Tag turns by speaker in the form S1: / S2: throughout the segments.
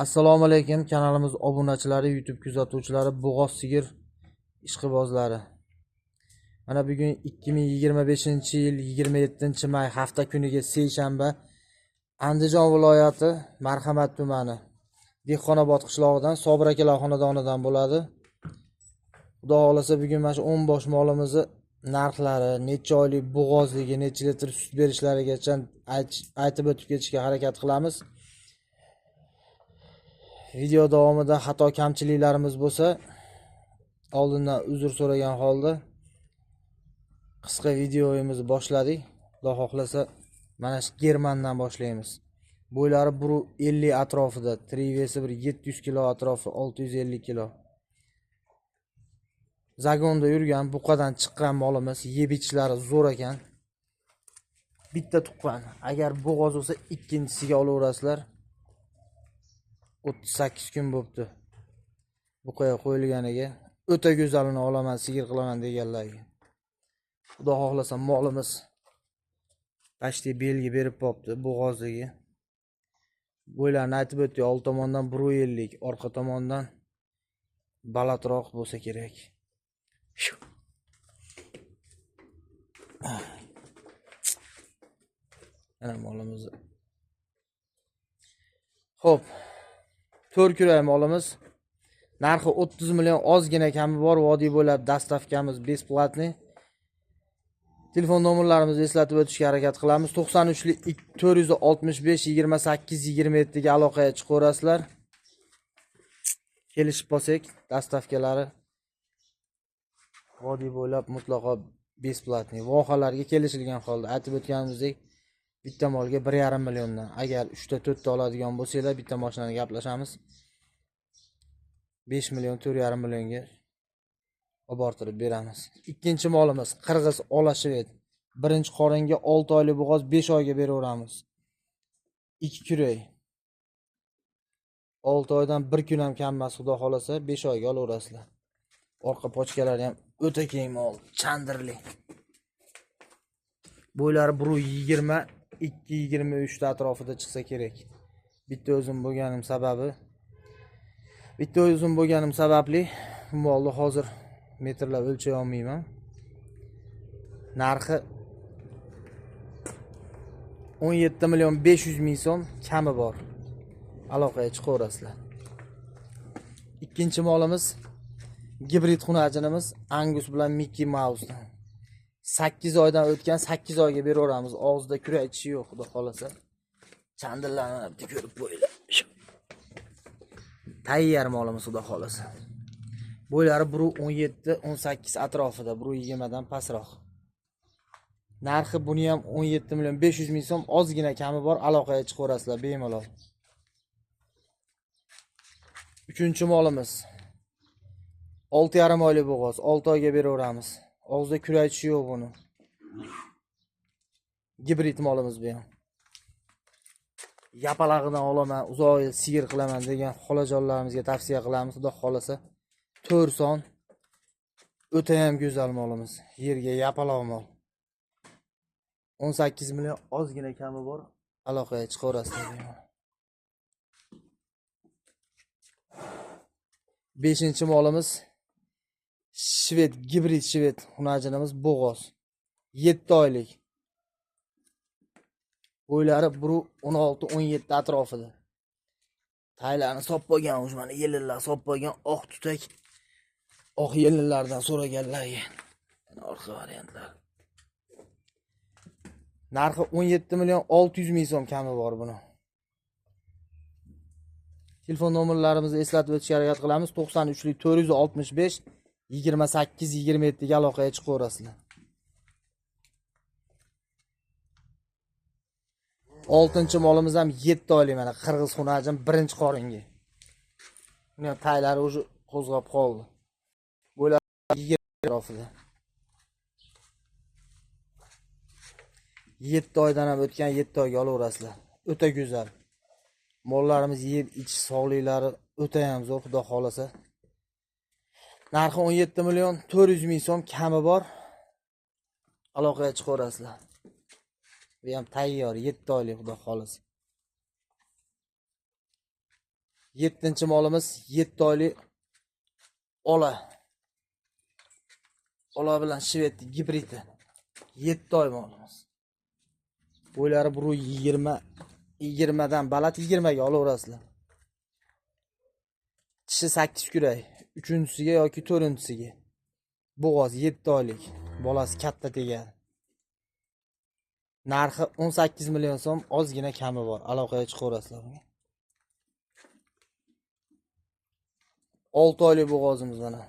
S1: Assalomu alaykum, kanalimiz obunachilari, YouTube kuzatuvchilari, Bo'g'oz sigir ishqibozlari. Mana bugun 2025-yil 27-may hafta kuniga seshanba Andijon viloyati Marhamat tumani Dehqonobod qishlog'idan Sobir akalar xonadonidan bo'ladi. Xudo xolasa bugun mana shu 10 bosh molimizni narxlari, necha oylik bo'g'ozligi, necha litr sut berishlarigacha aytib o'tib ketishga harakat qilamiz. Video davomida xato kamchiliklarimiz bo'lsa, oldindan uzr so'ragan holda qisqa videomizni boshladik. Xudo xohlasa mana shu Germandan boshlaymiz. Bo'ylari 150 atrofida, trivesi bir 700 kilo atrofi, 650 kilo. Zagonda yurgan, buqadan chiqqan molimiz, yeb ichishlari zo'r ekan. Bitta tuqqan. Agar bo'g'oz bo'lsa, ikkinchisiga olaverasizlar. 38 kun bo'pti. Buqaga qo'yilganiga o'ta go'zalini olaman, sigir qilaman deganlarga. Xudo xohlasa molimiz pashti belgi berib qopti, bo'g'ozligi. Bo'ylarni aytib o'tdi, old tomondan 150, orqa tomondan balandroq bo'lsa kerak. Ana molimiz. Xo'p. 4 kuray molimiz. Narxi 30 million, ozgina kami bor. Vodiy bo'ylab dastavkamiz besplatni. Telefon nomerlarimizni eslatib o'tishga harakat qilamiz. 93 465 28 27 ga aloqaga chiqaverasizlar. Kelishib qolsak, dastavkalari vodiy bo'ylab mutlaqo besplatni. Vohalarga kelishilgan holda aytib o'tganimizdek, bitta molga 1,5 milliondan. Agar 3 ta 4 ta oladigan bo'lsanglar, bitta mashinani gaplashamiz. 5 million 4,5 millionga obortirib beramiz. Ikkinchi molimiz Qirg'iz Olashvet. Birinchi qoringa 6 oylik bo'g'oz 5 oyga beraveramiz. 2 kuray. 6 oydan 1 kun ham kam emas, xudo xolasa 5 oyga olaverasizlar. Orqa pochkalari ham o'ta keng mol, chandirli. Bo'ylari 120 223 ta atrofida chiqsa kerak. Bitta o'zim bo'lganim sababli molni hozir metrlab o'lchay olmayman. Narxi 17 million 500 ming so'm kami bor. Aloqaga chiqaverasizlar. Ikkinchi molimiz gibrid xunajinimiz Angus bilan Mickey Mouse. 8 oydan o'tgan, 8 oyga beraveramiz. Og'zida kurak ichishi yo'q, xudo xolasa. Chandillarni bitta ko'rib qo'yinglar. Tayyor molimiz, xudo xolasa. Bo'ylari 117-18 atrofida, 120 dan pastroq. Narxi buni ham 17 million 500 ming so'm, ozgina kami bor, aloqaga chiqaverasizlar bemalol. Uchinchi molimiz 6,5 oylik bo'g'oz, 6 oyga beraveramiz. Og'zida kurak ichishi yo'q buni. Gibrid molimiz bu ham. Yapalag'idan olaman, uzoq sigir qilaman degan xolajonlarimizga tavsiya qilamiz. Xudo xolasa 4 son o'ta ham go'zal molimiz. Yerga yapaloq mol. 18 million ozgina kami bor, aloqaga chiqaverasizlar. 5-chi molimiz Shved, gibrid shved xunajinimiz bo'g'oz. 7 oylik. Bo'ylari 16-17 atrofida. Taylarni sop bo'lgan, mana yellar sop bo'lgan, oq tutak, oq yellardan so'raganlarga. Orqa variantlar. Narxi 17 million 600 ming so'm kami bor buni. Telefon nomerlarimizni eslatib o'tishga harakat qilamiz. 93 465 28 27 ga aloqaga chiqaverasizlar. 6-chi molimiz ham 7 oylik, mana Qirg'iz xunajin birinchi qoringa. Buni ham taylari o'sha qo'zg'ab qoldi. Bo'ylari 20 atrofida. 7 oydan ham o'tgan, 7 oyga olaverasizlar. O'ta go'zal. Mollarimiz yeb ichish sog'liklari o'ta ham zo'r, xudo xolasa. Narxi 17 million 400 ming so'm kami bor. Aloqaga chiqaverasizlar. Bu ham tayyor 7 oylik, xudo xolasa. 7-chi molimiz 7 oylik ola. Ola bilan shved gibridi. 7 oy molimiz. Bo'ylari 1.20 dan balat 20 ga olaverasizlar. Tishi 8 kuray. 3-siga yoki 4-siga. Bo'g'oz 7 oylik. Bolasi katta tegadi. Narxi 18 million so'm, ozgina kami bor. Aloqaga chiqaverasizlar. 6 oylik bo'g'ozimiz mana.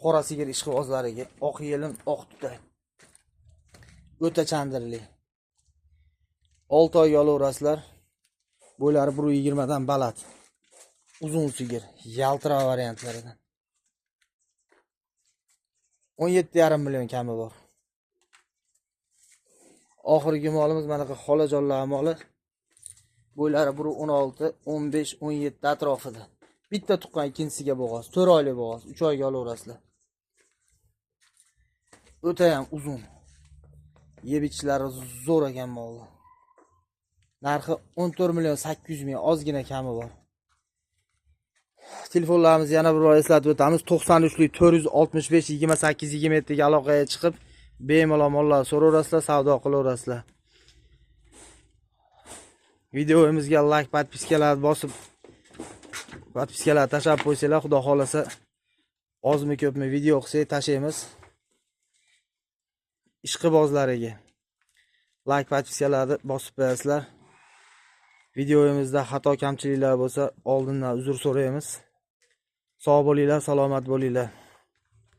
S1: Qora sigir ishqibozlariga oq yelin, oq tutay. O'ta chandirli. 6 oyga olaverasizlar. Bo'ylari 1.20 dan balat. Uzun sigir, yaltiroq variantlaridan. 17,5 million kami bor. Oxirgi molimiz mana bu xolajonlar moli. Bo'ylari 1.16, 15, 17 atrofida. Bitta tuqqan ikkinchisiga bo'g'oz, 4 oylik bo'g'oz, 3 oyga olaverasizlar. O'ta ham uzun. Yeb ichlari zo'r ekan mollar. Narxi 14 million 800 ming, ozgina kami bor. Telefonlarimizni yana bir bor eslatib o'tamiz. 93lik 465 28 27 ga aloqaga chiqib, bemalol mollar so'raverasizlar, savdo qilaverasizlar. Videomizga like, podpiskalar bosib, podpiskalar tashab qo'ysanglar, xudo xolasa ozmi ko'pmi video qilsak tashlaymiz. Ishqibozlariga like, podpiskalarni bosib qo'yasizlar. Videomizda xato kamchiliklar bo'lsa, oldindan uzr so'raymiz. Sog' bo'linglar, salomat bo'linglar.